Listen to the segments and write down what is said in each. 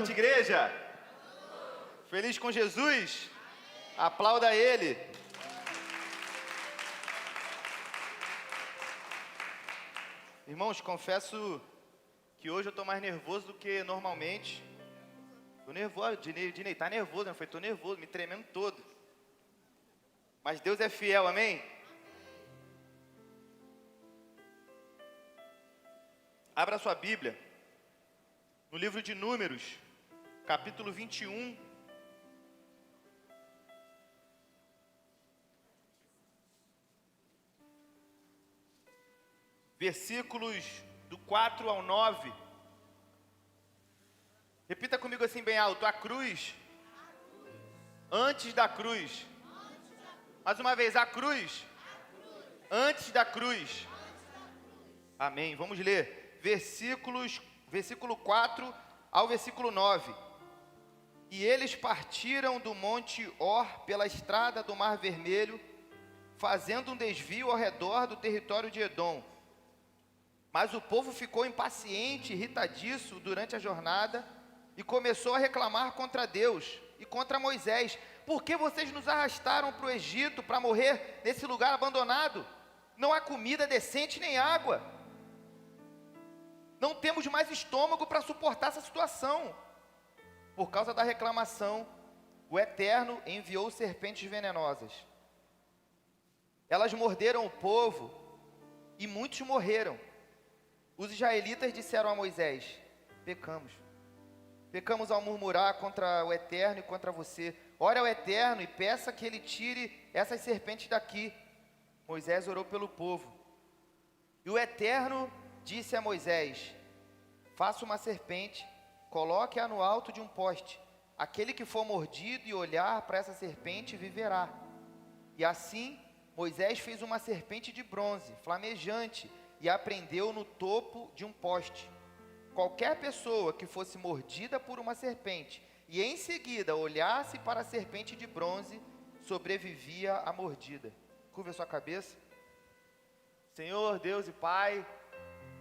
noite, igreja. Feliz com Jesus? Aplauda Ele. Irmãos, confesso que hoje eu estou mais nervoso do que normalmente. Estou nervoso, Dinei tá nervoso, né? Estou nervoso, me tremendo todo. Mas Deus é fiel, amém? Abra sua Bíblia, no livro de Números, capítulo 21. Versículos do 4 ao 9. Repita comigo assim bem alto: a cruz, antes da cruz. Mais uma vez, a cruz, antes da cruz. Amém. Vamos ler versículo 4 ao versículo 9. E eles partiram do monte Or pela estrada do Mar Vermelho, fazendo um desvio ao redor do território de Edom. Mas o povo ficou impaciente, irritadiço durante a jornada e começou a reclamar contra Deus e contra Moisés. Por que vocês nos arrastaram para o Egito para morrer nesse lugar abandonado? Não há comida decente nem água. Não temos mais estômago para suportar essa situação. Por causa da reclamação, o Eterno enviou serpentes venenosas. Elas morderam o povo e muitos morreram. Os israelitas disseram a Moisés: pecamos ao murmurar contra o Eterno e contra você. Ore ao Eterno e peça que ele tire essas serpentes daqui. Moisés orou pelo povo. E o Eterno disse a Moisés: faça uma serpente, coloque-a no alto de um poste. Aquele que for mordido e olhar para essa serpente viverá. E assim Moisés fez uma serpente de bronze, flamejante, e a prendeu no topo de um poste. Qualquer pessoa que fosse mordida por uma serpente e em seguida olhasse para a serpente de bronze, sobrevivia à mordida. Curva a sua cabeça. Senhor, Deus e Pai,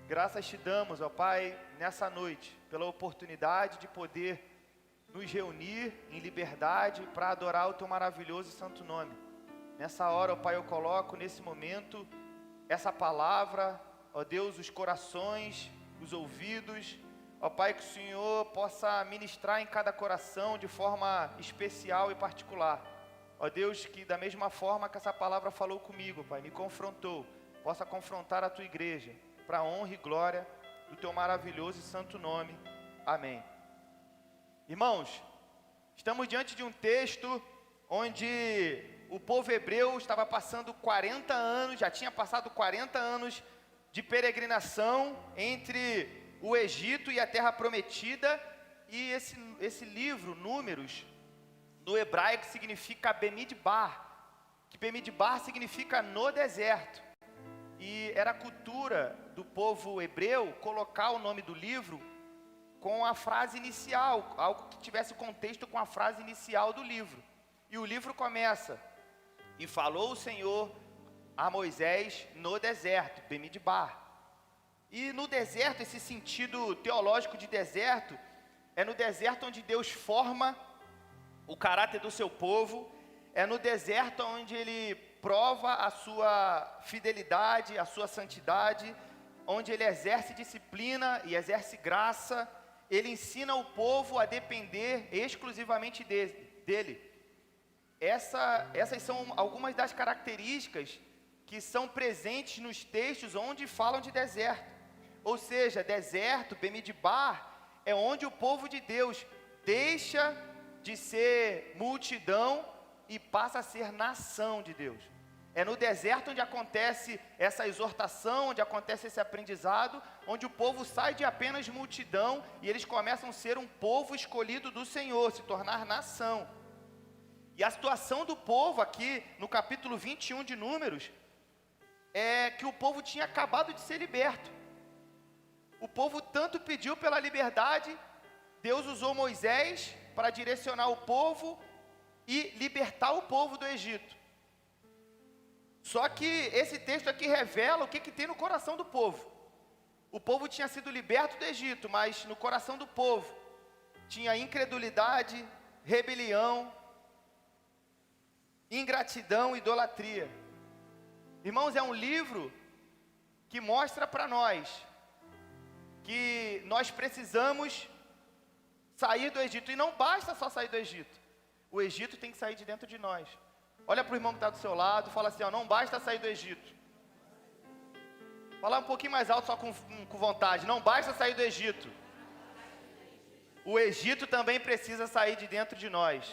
graças te damos, ó Pai, nessa noite, pela oportunidade de poder nos reunir em liberdade para adorar o teu maravilhoso e santo nome. Nessa hora, ó Pai, eu coloco nesse momento essa palavra, ó Deus, os corações, os ouvidos, ó Pai, que o Senhor possa ministrar em cada coração de forma especial e particular. Ó Deus, que da mesma forma que essa palavra falou comigo, Pai, me confrontou, possa confrontar a tua igreja, para a honra e glória do teu maravilhoso e santo nome. Amém. Irmãos, estamos diante de um texto onde o povo hebreu estava passando 40 anos, já tinha passado 40 anos de peregrinação entre o Egito e a Terra Prometida. E esse livro, Números, no hebraico significa Bemidbar, que Bemidbar significa no deserto. E era a cultura do povo hebreu colocar o nome do livro com a frase inicial, algo que tivesse contexto com a frase inicial do livro. E o livro começa: e falou o Senhor a Moisés no deserto, Bemidbar. E no deserto, esse sentido teológico de deserto, é no deserto onde Deus forma o caráter do seu povo, é no deserto onde Ele prova a sua fidelidade, a sua santidade, onde Ele exerce disciplina e exerce graça. Ele ensina o povo a depender exclusivamente dele. Essas são algumas das características que são presentes nos textos onde falam de deserto. Ou seja, deserto, Bemidbar, é onde o povo de Deus deixa de ser multidão e passa a ser nação de Deus. É no deserto onde acontece essa exortação, onde acontece esse aprendizado, onde o povo sai de apenas multidão e eles começam a ser um povo escolhido do Senhor, se tornar nação. E a situação do povo aqui, no capítulo 21 de Números, é que o povo tinha acabado de ser liberto. O povo tanto pediu pela liberdade, Deus usou Moisés para direcionar o povo e libertar o povo do Egito. Só que esse texto aqui revela o que tem no coração do povo. O povo tinha sido liberto do Egito, mas no coração do povo tinha incredulidade, rebelião, ingratidão, idolatria. Irmãos, é um livro que mostra para nós que nós precisamos sair do Egito. E não basta só sair do Egito. O Egito tem que sair de dentro de nós. Olha para o irmão que está do seu lado, fala assim, ó, não basta sair do Egito. Fala um pouquinho mais alto, só com vontade. Não basta sair do Egito. O Egito também precisa sair de dentro de nós.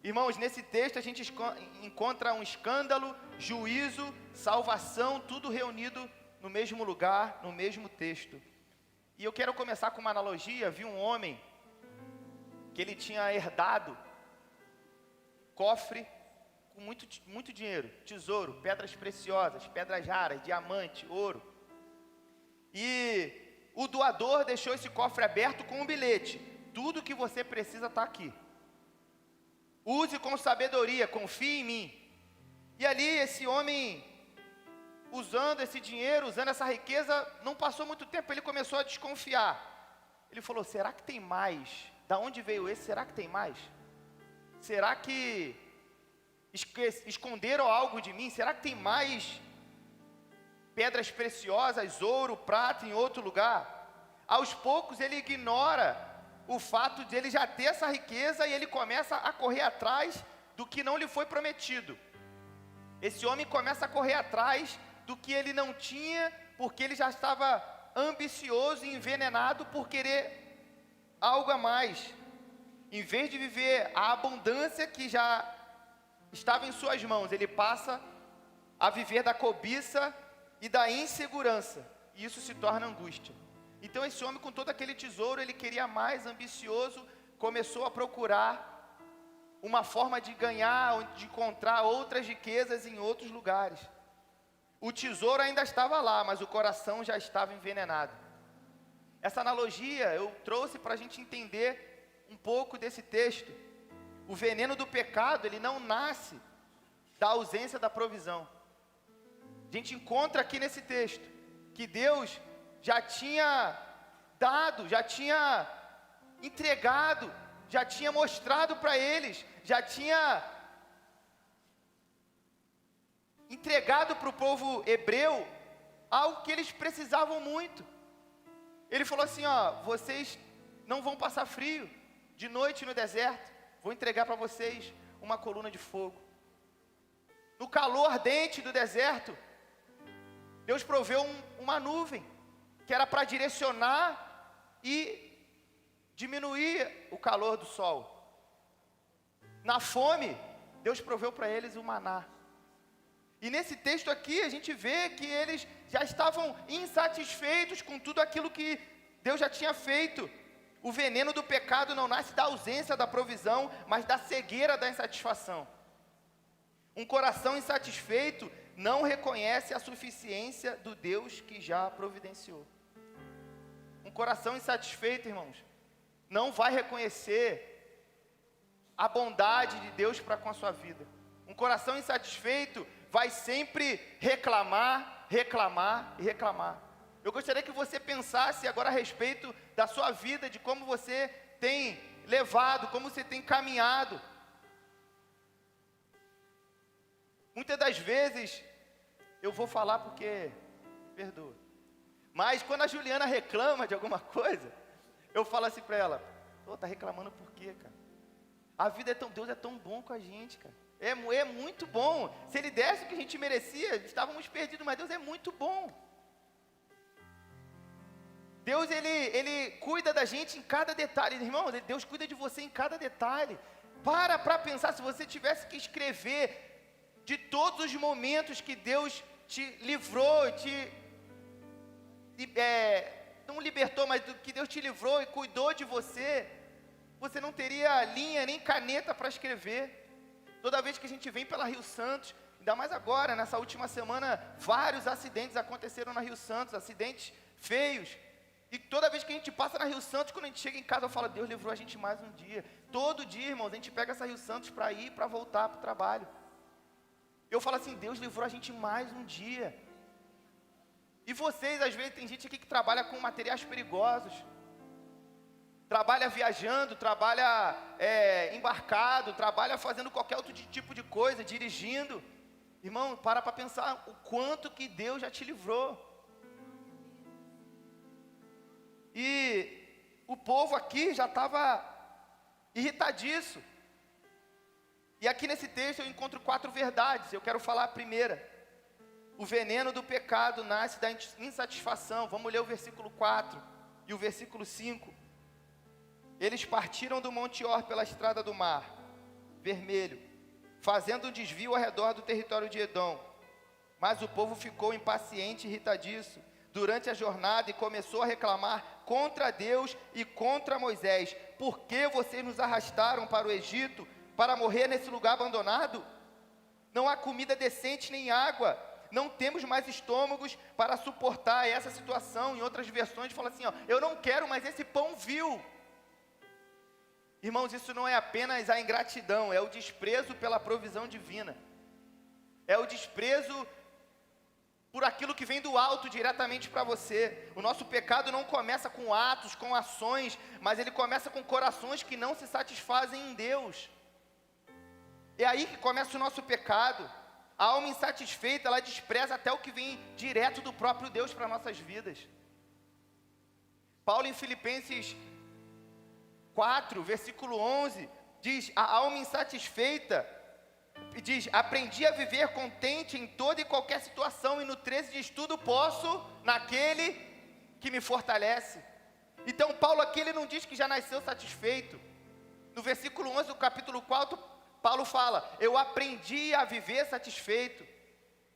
Irmãos, nesse texto a gente encontra um escândalo, juízo, salvação, tudo reunido no mesmo lugar, no mesmo texto. E eu quero começar com uma analogia. Vi um homem que ele tinha herdado cofre com muito dinheiro, tesouro, pedras preciosas, pedras raras, diamante, ouro. E o doador deixou esse cofre aberto com um bilhete. Tudo que você precisa está aqui. Use com sabedoria, confie em mim. E ali esse homem, usando esse dinheiro, usando essa riqueza, não passou muito tempo, ele começou a desconfiar. Ele falou, será que tem mais? Da onde veio esse? Será que tem mais? Será que esconderam algo de mim? Será que tem mais pedras preciosas, ouro, prata em outro lugar? Aos poucos ele ignora o fato de ele já ter essa riqueza e ele começa a correr atrás do que não lhe foi prometido. Esse homem começa a correr atrás do que ele não tinha, porque ele já estava ambicioso e envenenado por querer algo a mais. Em vez de viver a abundância que já estava em suas mãos, ele passa a viver da cobiça e da insegurança, e isso se torna angústia. Então esse homem, com todo aquele tesouro, ele queria mais, ambicioso, começou a procurar uma forma de ganhar, de encontrar outras riquezas em outros lugares. O tesouro ainda estava lá, mas o coração já estava envenenado. Essa analogia eu trouxe para a gente entender um pouco desse texto. O veneno do pecado, ele não nasce da ausência da provisão. A gente encontra aqui nesse texto que Deus já tinha dado, já tinha entregado, já tinha mostrado para eles, já tinha entregado para o povo hebreu algo que eles precisavam muito. Ele falou assim, ó, vocês não vão passar frio de noite no deserto, vou entregar para vocês uma coluna de fogo. No calor ardente do deserto, Deus proveu uma nuvem, que era para direcionar e diminuir o calor do sol. Na fome, Deus proveu para eles o maná. E nesse texto aqui, a gente vê que eles já estavam insatisfeitos com tudo aquilo que Deus já tinha feito. O veneno do pecado não nasce da ausência da provisão, mas da cegueira da insatisfação. Um coração insatisfeito não reconhece a suficiência do Deus que já providenciou. Um coração insatisfeito, irmãos, não vai reconhecer a bondade de Deus para com a sua vida. Um coração insatisfeito vai sempre reclamar, reclamar e reclamar. Eu gostaria que você pensasse agora a respeito da sua vida, de como você tem levado, como você tem caminhado. Muitas das vezes, eu vou falar porque, perdoa, mas quando a Juliana reclama de alguma coisa, eu falo assim para ela, tá reclamando por quê, cara? A vida é Deus é tão bom com a gente, cara. É muito bom. Se Ele desse o que a gente merecia, estávamos perdidos, mas Deus é muito bom. Deus, Ele cuida da gente em cada detalhe. Irmão, Deus cuida de você em cada detalhe. Para pensar, se você tivesse que escrever de todos os momentos que Deus te livrou, não libertou, mas do que Deus te livrou e cuidou de você, você não teria linha nem caneta para escrever. Toda vez que a gente vem pela Rio Santos, ainda mais agora, nessa última semana, vários acidentes aconteceram na Rio Santos, acidentes feios. E toda vez que a gente passa na Rio Santos, quando a gente chega em casa, eu falo, Deus livrou a gente mais um dia. Todo dia, irmãos, a gente pega essa Rio Santos para ir, para voltar para o trabalho. Eu falo assim, Deus livrou a gente mais um dia. E vocês, às vezes, tem gente aqui que trabalha com materiais perigosos. trabalha viajando, trabalha embarcado, trabalha fazendo qualquer outro tipo de coisa, dirigindo. Irmão, para pensar o quanto que Deus já te livrou. E o povo aqui já estava irritadiço. E aqui nesse texto eu encontro 4 verdades. Eu quero falar a primeira. O veneno do pecado nasce da insatisfação. Vamos ler o versículo 4 e o versículo 5. Eles partiram do Monte Or pela estrada do Mar Vermelho, fazendo um desvio ao redor do território de Edom. Mas o povo ficou impaciente e irritadiço durante a jornada e começou a reclamar contra Deus e contra Moisés. Por que vocês nos arrastaram para o Egito para morrer nesse lugar abandonado? Não há comida decente nem água. Não temos mais estômagos para suportar essa situação. Em outras versões fala assim, eu não quero mais esse pão vil. Irmãos, isso não é apenas a ingratidão, é o desprezo pela provisão divina. É o desprezo por aquilo que vem do alto diretamente para você. O nosso pecado não começa com atos, com ações, mas ele começa com corações que não se satisfazem em Deus. É aí que começa o nosso pecado. A alma insatisfeita, ela despreza até o que vem direto do próprio Deus para nossas vidas. Paulo em Filipenses 4, versículo 11, diz, a alma insatisfeita, diz, aprendi a viver contente em toda e qualquer situação, e no 13 diz, tudo posso naquele que me fortalece. Então Paulo aqui, ele não diz que já nasceu satisfeito. No versículo 11 do capítulo 4, Paulo fala, eu aprendi a viver satisfeito.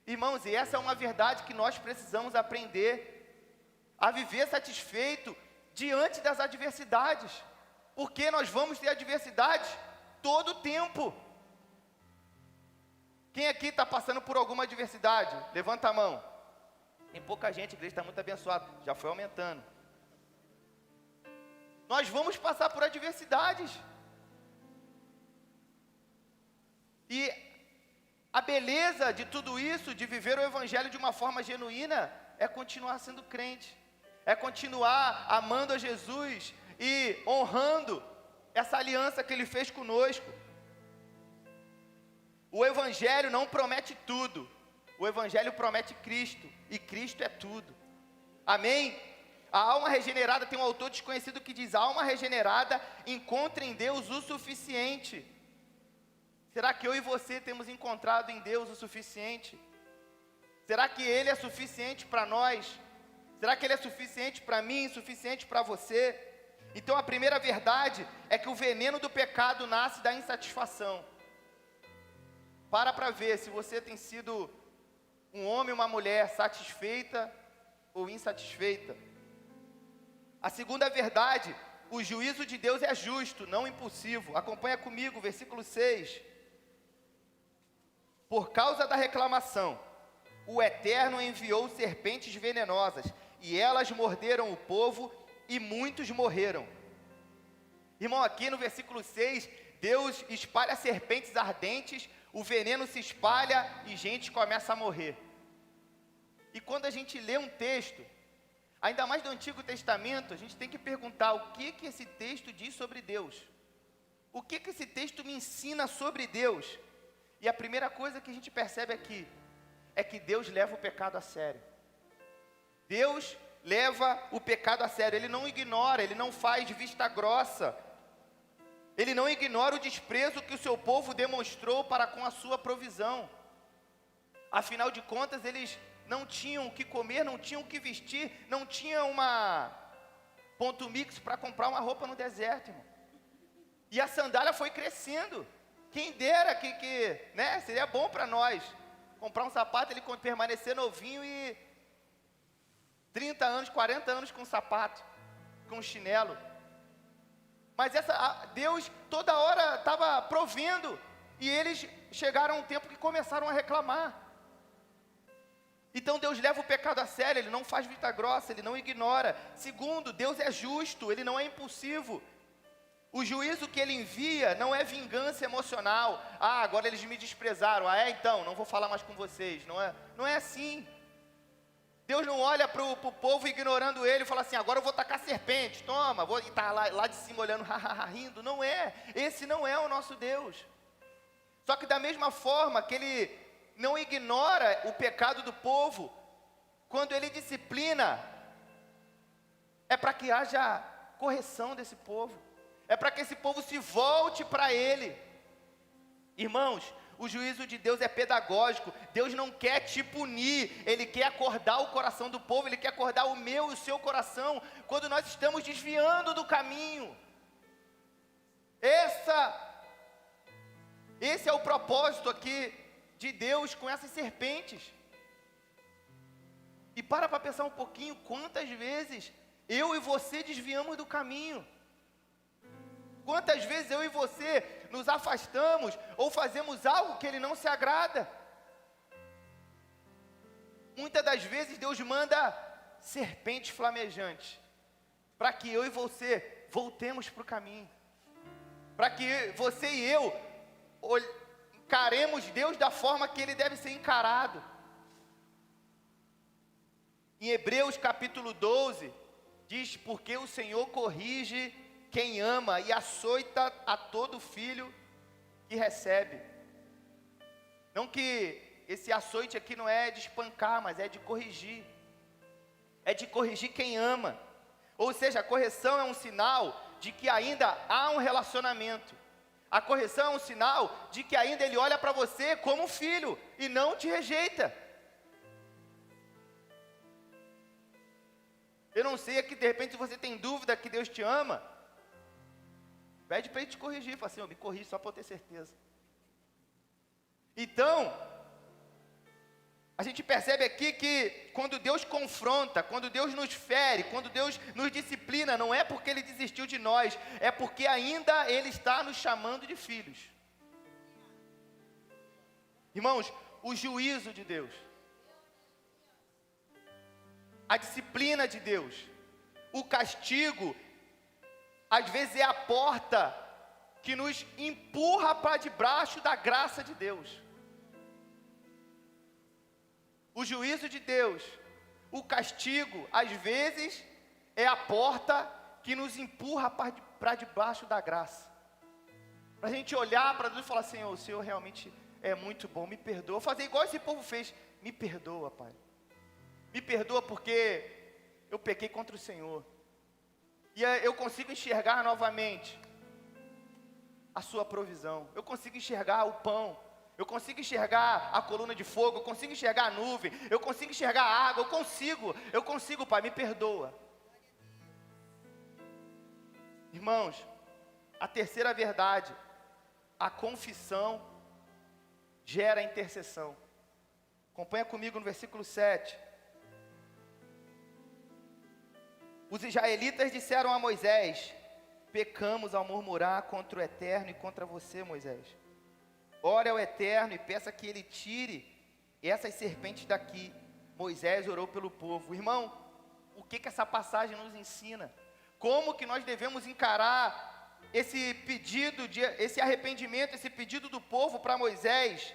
Irmãos, e essa é uma verdade que nós precisamos aprender, a viver satisfeito diante das adversidades, porque nós vamos ter adversidades todo o tempo. Quem aqui está passando por alguma adversidade? Levanta a mão. Tem pouca gente, a igreja está muito abençoada, já foi aumentando. Nós vamos passar por adversidades. E a beleza de tudo isso, de viver o Evangelho de uma forma genuína, é continuar sendo crente, é continuar amando a Jesus e honrando essa aliança que Ele fez conosco. O Evangelho não promete tudo, o Evangelho promete Cristo, e Cristo é tudo. Amém? A alma regenerada, tem um autor desconhecido que diz, a alma regenerada encontra em Deus o suficiente. Será que eu e você temos encontrado em Deus o suficiente? Será que Ele é suficiente para nós? Será que Ele é suficiente para mim, suficiente para você? Então a primeira verdade é que o veneno do pecado nasce da insatisfação. Para ver se você tem sido um homem ou uma mulher satisfeita ou insatisfeita. A segunda verdade, o juízo de Deus é justo, não impulsivo. Acompanha comigo, versículo 6. Por causa da reclamação, o Eterno enviou serpentes venenosas, e elas morderam o povo, e muitos morreram. Irmão, aqui no versículo 6, Deus espalha serpentes ardentes, o veneno se espalha e gente começa a morrer. E quando a gente lê um texto, ainda mais do Antigo Testamento, a gente tem que perguntar o que esse texto diz sobre Deus. O que esse texto me ensina sobre Deus? E a primeira coisa que a gente percebe aqui é que Deus leva o pecado a sério. Deus leva o pecado a sério. Ele não ignora, Ele não faz de vista grossa. Ele não ignora o desprezo que o seu povo demonstrou para com a sua provisão. Afinal de contas, eles não tinham o que comer, não tinham o que vestir, não tinham uma ponto mix para comprar uma roupa no deserto, irmão. E a sandália foi crescendo. Quem dera que né, seria bom para nós comprar um sapato, ele permanecer novinho e 30 anos, 40 anos com sapato, com chinelo. Mas Deus toda hora estava provendo, e eles chegaram a um tempo que começaram a reclamar. Então Deus leva o pecado a sério, Ele não faz vista grossa, Ele não ignora. Segundo, Deus é justo, Ele não é impulsivo. O juízo que Ele envia não é vingança emocional. Ah, agora eles me desprezaram. Ah, então, não vou falar mais com vocês. Não é assim. Deus não olha para o povo ignorando ele e fala assim, agora eu vou tacar serpente, toma, e tá lá de cima olhando, rindo. Não é, esse não é o nosso Deus. Só que da mesma forma que ele não ignora o pecado do povo, quando ele disciplina, é para que haja correção desse povo, é para que esse povo se volte para ele. Irmãos, o juízo de Deus é pedagógico. Deus não quer te punir, Ele quer acordar o coração do povo, Ele quer acordar o meu e o seu coração, quando nós estamos desviando do caminho. Esse é o propósito aqui de Deus com essas serpentes. E para pensar um pouquinho, quantas vezes eu e você desviamos do caminho. Quantas vezes eu e você nos afastamos ou fazemos algo que Ele não se agrada. Muitas das vezes Deus manda serpentes flamejantes, para que eu e você voltemos para o caminho, para que você e eu encaremos Deus da forma que Ele deve ser encarado. Em Hebreus capítulo 12, diz, porque o Senhor corrige quem ama e açoita a todo filho que recebe. Não que esse açoite aqui não é de espancar, mas é de corrigir. É de corrigir quem ama. Ou seja, a correção é um sinal de que ainda há um relacionamento. A correção é um sinal de que ainda Ele olha para você como um filho e não te rejeita. Eu não sei aqui, de repente, se você tem dúvida que Deus te ama, pede para Ele te corrigir. Fala assim, me corrige só para eu ter certeza. Então, a gente percebe aqui que quando Deus confronta, quando Deus nos fere, quando Deus nos disciplina, não é porque Ele desistiu de nós, é porque ainda Ele está nos chamando de filhos. Irmãos, o juízo de Deus, a disciplina de Deus, o castigo, às vezes é a porta que nos empurra para debaixo da graça de Deus. O juízo de Deus, o castigo, às vezes é a porta que nos empurra para debaixo da graça. Para a gente olhar para Deus e falar, Senhor, o Senhor realmente é muito bom, me perdoa. Fazer igual esse povo fez, me perdoa, Pai. Me perdoa porque eu pequei contra o Senhor. E eu consigo enxergar novamente a sua provisão. Eu consigo enxergar o pão. Eu consigo enxergar a coluna de fogo. Eu consigo enxergar a nuvem. Eu consigo enxergar a água. Eu consigo, Pai, me perdoa. Irmãos, a terceira verdade, a confissão gera intercessão. Acompanha comigo no versículo 7. Os israelitas disseram a Moisés, pecamos ao murmurar contra o Eterno e contra você, Moisés. Ore ao Eterno e peça que Ele tire essas serpentes daqui. Moisés orou pelo povo. Irmão, o que essa passagem nos ensina? Como que nós devemos encarar esse pedido, esse arrependimento, esse pedido do povo para Moisés?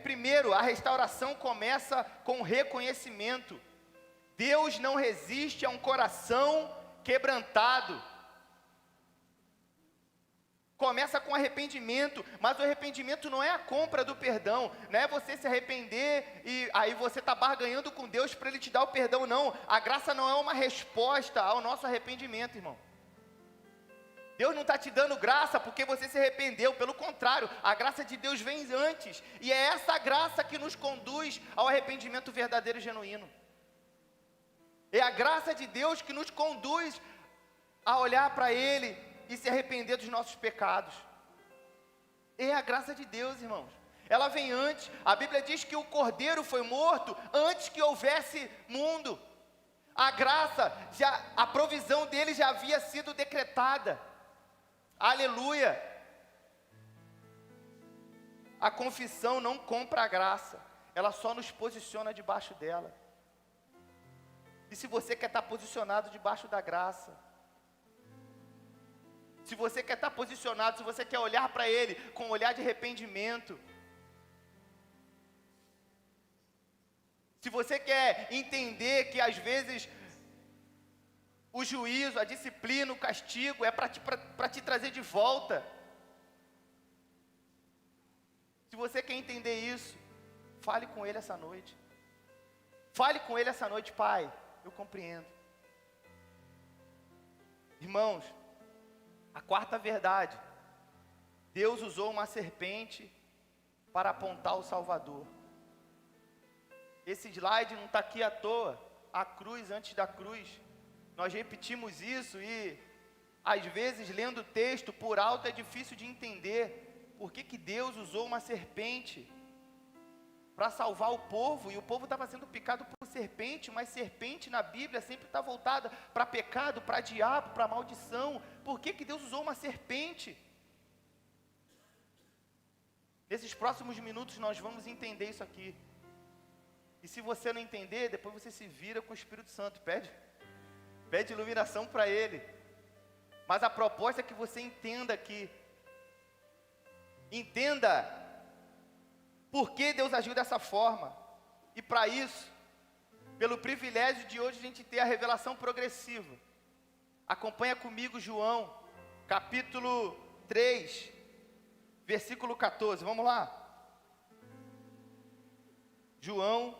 Primeiro, a restauração começa com reconhecimento. Deus não resiste a um coração quebrantado. Começa com arrependimento, mas o arrependimento não é a compra do perdão, não é você se arrepender e aí você está barganhando com Deus para Ele te dar o perdão, não. A graça não é uma resposta ao nosso arrependimento, irmão. Deus não está te dando graça porque você se arrependeu, pelo contrário, a graça de Deus vem antes, e é essa graça que nos conduz ao arrependimento verdadeiro e genuíno. É a graça de Deus que nos conduz a olhar para Ele e se arrepender dos nossos pecados. É a graça de Deus, irmãos. Ela vem antes. A Bíblia diz que o Cordeiro foi morto antes que houvesse mundo. A graça, a provisão dele já havia sido decretada. Aleluia. A confissão não compra a graça. Ela só nos posiciona debaixo dela. E se você quer estar posicionado debaixo da graça, se você quer estar posicionado, se você quer olhar para Ele com um olhar de arrependimento, Se você quer entender que às vezes o juízo, a disciplina, o castigo é para te trazer de volta. Se você quer entender isso, fale com ele essa noite. Fale com ele essa noite, pai, eu compreendo. Irmãos, a quarta verdade, Deus usou uma serpente para apontar o Salvador. Esse slide não está aqui à toa, a cruz antes da cruz. Nós repetimos isso e, às vezes, lendo o texto por alto é difícil de entender por que Deus usou uma serpente para salvar o povo, e o povo estava sendo picado por serpente, mas serpente na Bíblia sempre está voltada para pecado, para diabo, para maldição. Por que Deus usou uma serpente? Nesses próximos minutos nós vamos entender isso aqui. E se você não entender, depois você se vira com o Espírito Santo, pede iluminação para Ele. Mas a proposta é que você entenda aqui. Entenda por que Deus agiu dessa forma. E para isso, pelo privilégio de hoje a gente ter a revelação progressiva. Acompanha comigo João, capítulo 3, versículo 14. Vamos lá. João,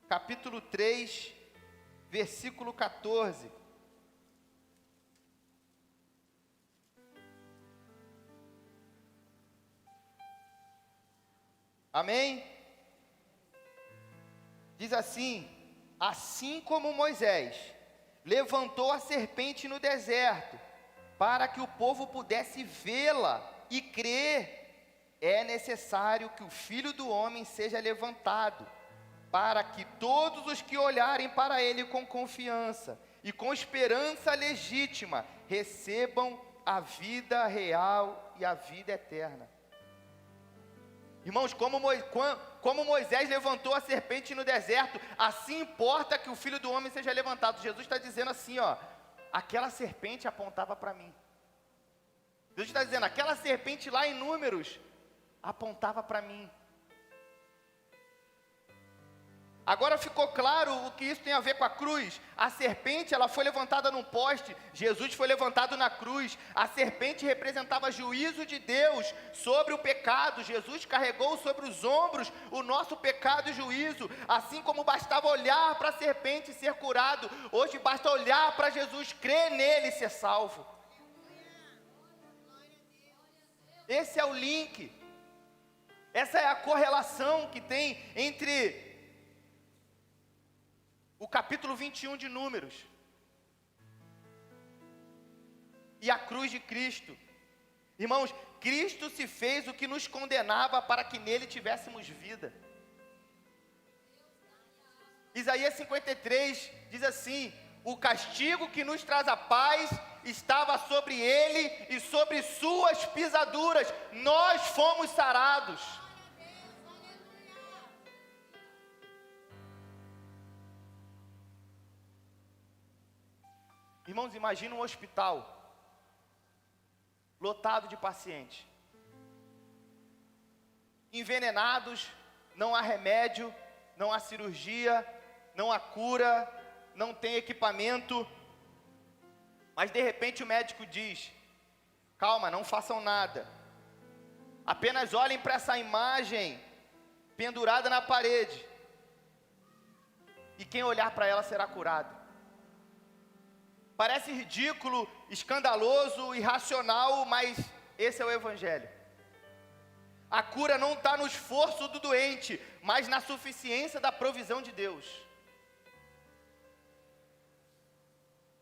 capítulo 3, versículo 14. Amém? Diz assim: assim como Moisés levantou a serpente no deserto, para que o povo pudesse vê-la e crer, é necessário que o Filho do Homem seja levantado, para que todos os que olharem para ele com confiança e com esperança legítima, recebam a vida real e a vida eterna. Irmãos, como Moisés levantou a serpente no deserto, assim importa que o Filho do Homem seja levantado. Jesus está dizendo assim, ó, aquela serpente apontava para mim. Jesus está dizendo, aquela serpente lá em Números, apontava para mim. Agora ficou claro o que isso tem a ver com a cruz. A serpente, ela foi levantada num poste, Jesus foi levantado na cruz. A serpente representava juízo de Deus sobre o pecado. Jesus carregou sobre os ombros o nosso pecado e juízo. Assim como bastava olhar para a serpente e ser curado, hoje basta olhar para Jesus, crer nele e ser salvo. Esse é o link. Essa é a correlação que tem entre o capítulo 21 de Números e a cruz de Cristo. Irmãos, Cristo se fez o que nos condenava para que nele tivéssemos vida. Isaías 53 diz assim: o castigo que nos traz a paz estava sobre ele e sobre suas pisaduras nós fomos sarados. Irmãos, imagina um hospital lotado de pacientes, envenenados, não há remédio, não há cirurgia, não há cura, não tem equipamento, mas de repente o médico diz: calma, não façam nada, apenas olhem para essa imagem pendurada na parede, e quem olhar para ela será curado. Parece ridículo, escandaloso, irracional, mas esse é o Evangelho. A cura não está no esforço do doente, mas na suficiência da provisão de Deus.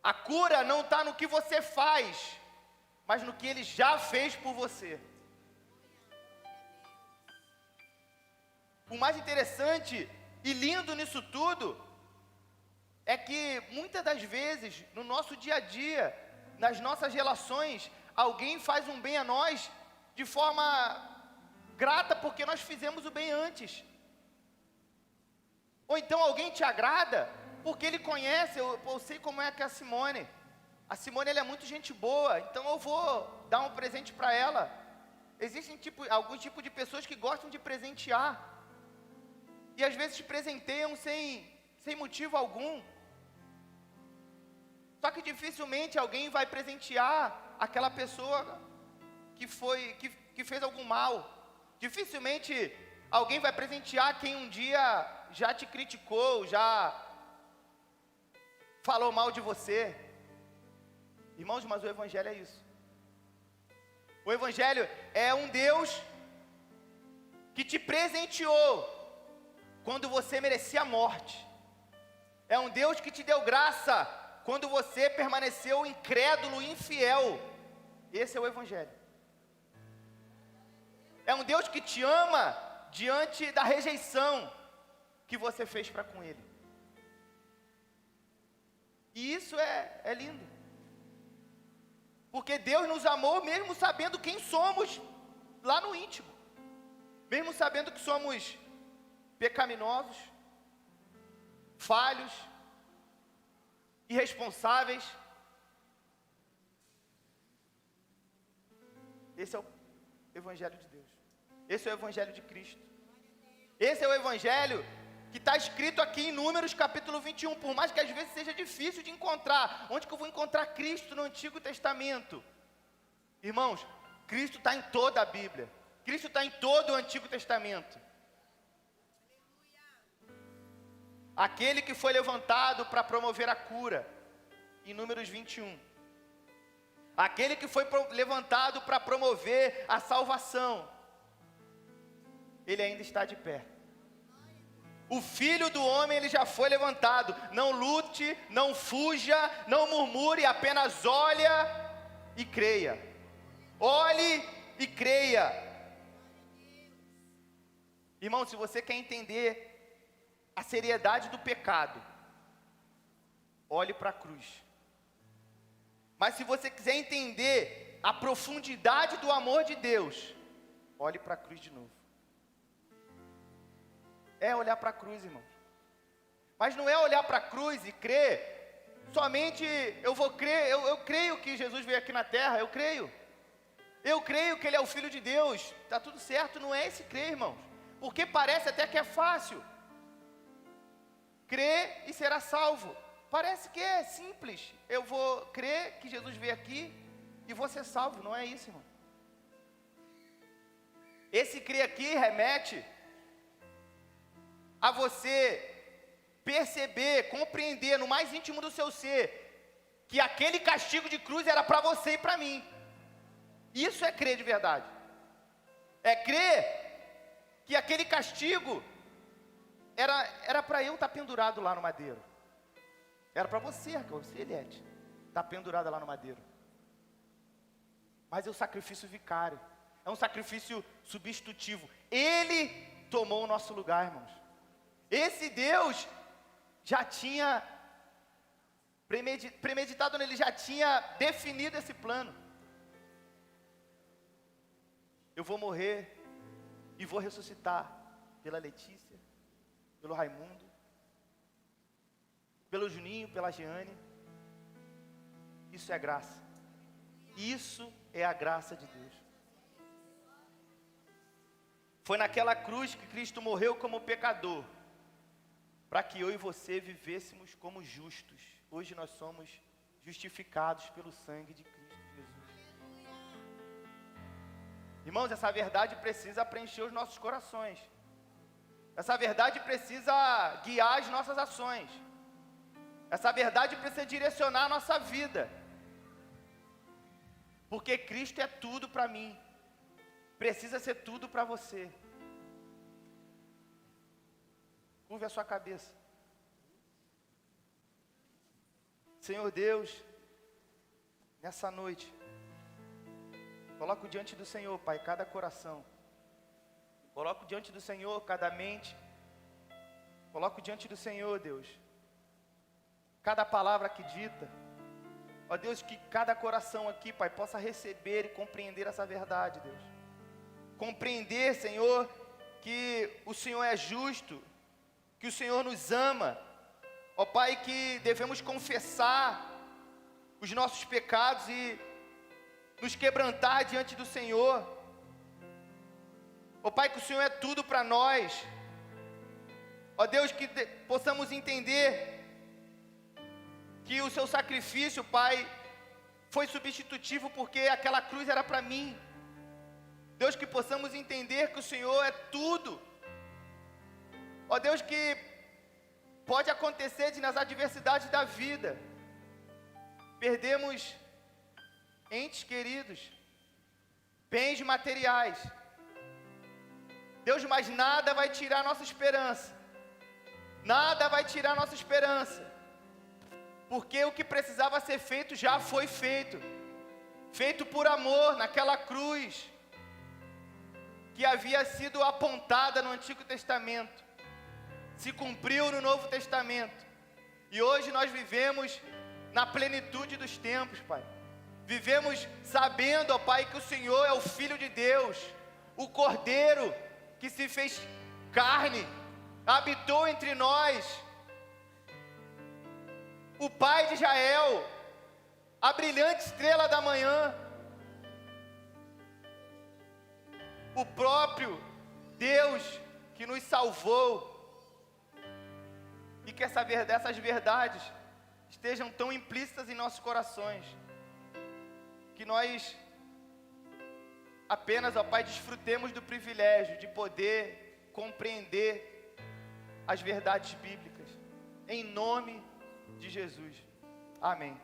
A cura não está no que você faz, mas no que Ele já fez por você. O mais interessante e lindo nisso tudo é que muitas das vezes, no nosso dia a dia, nas nossas relações, alguém faz um bem a nós de forma grata porque nós fizemos o bem antes. Ou então alguém te agrada porque ele conhece, eu sei como é que é a Simone. A Simone, ela é muito gente boa, então eu vou dar um presente para ela. Existem algum tipo de pessoas que gostam de presentear. e às vezes presenteiam sem motivo algum. Só que dificilmente alguém vai presentear aquela pessoa que fez algum mal. Dificilmente alguém vai presentear quem um dia já te criticou, já falou mal de você. Irmãos, mas o Evangelho é isso. O Evangelho é um Deus que te presenteou quando você merecia a morte. É um Deus que te deu graça quando você permaneceu incrédulo e infiel. Esse é o Evangelho. É um Deus que te ama diante da rejeição que você fez para com Ele. E isso é lindo. Porque Deus nos amou mesmo sabendo quem somos lá no íntimo. Mesmo sabendo que somos pecaminosos, falhos, irresponsáveis. Esse é o Evangelho de Deus. Esse é o Evangelho de Cristo. Esse é o Evangelho que está escrito aqui em Números capítulo 21. Por mais que às vezes seja difícil de encontrar. Onde que eu vou encontrar Cristo no Antigo Testamento? Irmãos, Cristo está em toda a Bíblia. Cristo está em todo o Antigo Testamento. Aquele que foi levantado para promover a cura, em Números 21. Aquele que foi levantado para promover a salvação, ele ainda está de pé. O Filho do Homem, ele já foi levantado. Não lute, não fuja, não murmure, apenas olha e creia. Olhe e creia. Irmão, se você quer entender a seriedade do pecado, olhe para a cruz. Mas se você quiser entender a profundidade do amor de Deus, olhe para a cruz de novo. É olhar para a cruz, irmão. Mas não é olhar para a cruz e crer, somente eu vou crer, eu creio que Jesus veio aqui na terra, eu creio. Eu creio que Ele é o Filho de Deus, está tudo certo, não é esse crer, irmãos. Porque parece até que é fácil. Crer e será salvo. Parece que é simples. Eu vou crer que Jesus veio aqui e vou ser salvo. Não é isso, irmão. Esse crer aqui remete a você perceber, compreender no mais íntimo do seu ser que aquele castigo de cruz era para você e para mim. Isso é crer de verdade. É crer que aquele castigo era para eu estar pendurado lá no madeiro. Era para você, Eliette, estar pendurada lá no madeiro. Mas é um sacrifício vicário. É um sacrifício substitutivo. Ele tomou o nosso lugar, irmãos. Esse Deus já tinha premeditado nele, já tinha definido esse plano. Eu vou morrer e vou ressuscitar pela Letícia, pelo Raimundo, pelo Juninho, pela Jeane. Isso é graça. Isso é a graça de Deus. Foi naquela cruz que Cristo morreu como pecador, para que eu e você vivêssemos como justos. Hoje nós somos justificados pelo sangue de Cristo Jesus. Irmãos, essa verdade precisa preencher os nossos corações. Essa verdade precisa guiar as nossas ações. Essa verdade precisa direcionar a nossa vida. Porque Cristo é tudo para mim. Precisa ser tudo para você. Curve a sua cabeça. Senhor Deus, nessa noite, coloco diante do Senhor, Pai, cada coração. Coloco diante do Senhor cada mente. Coloco diante do Senhor, Deus, cada palavra que dita. Ó Deus, que cada coração aqui, Pai, possa receber e compreender essa verdade, Deus. Compreender, Senhor, que o Senhor é justo, que o Senhor nos ama. Ó Pai, que devemos confessar os nossos pecados e nos quebrantar diante do Senhor. Ó Pai, que o Senhor é tudo para nós. Ó Deus, que possamos entender que o seu sacrifício, Pai, foi substitutivo porque aquela cruz era para mim. Deus, que possamos entender que o Senhor é tudo. Ó Deus, que pode acontecer de nas adversidades da vida perdemos entes queridos, bens materiais. Deus, mas nada vai tirar nossa esperança. Nada vai tirar nossa esperança. Porque o que precisava ser feito já foi feito. Feito por amor naquela cruz que havia sido apontada no Antigo Testamento. Se cumpriu no Novo Testamento. E hoje nós vivemos na plenitude dos tempos, Pai. Vivemos sabendo, ó Pai, que o Senhor é o Filho de Deus, o Cordeiro que se fez carne, habitou entre nós, o Pai de Israel, a brilhante estrela da manhã, o próprio Deus que nos salvou. E que essas verdades estejam tão implícitas em nossos corações, que nós apenas, ó Pai, desfrutemos do privilégio de poder compreender as verdades bíblicas, em nome de Jesus. Amém.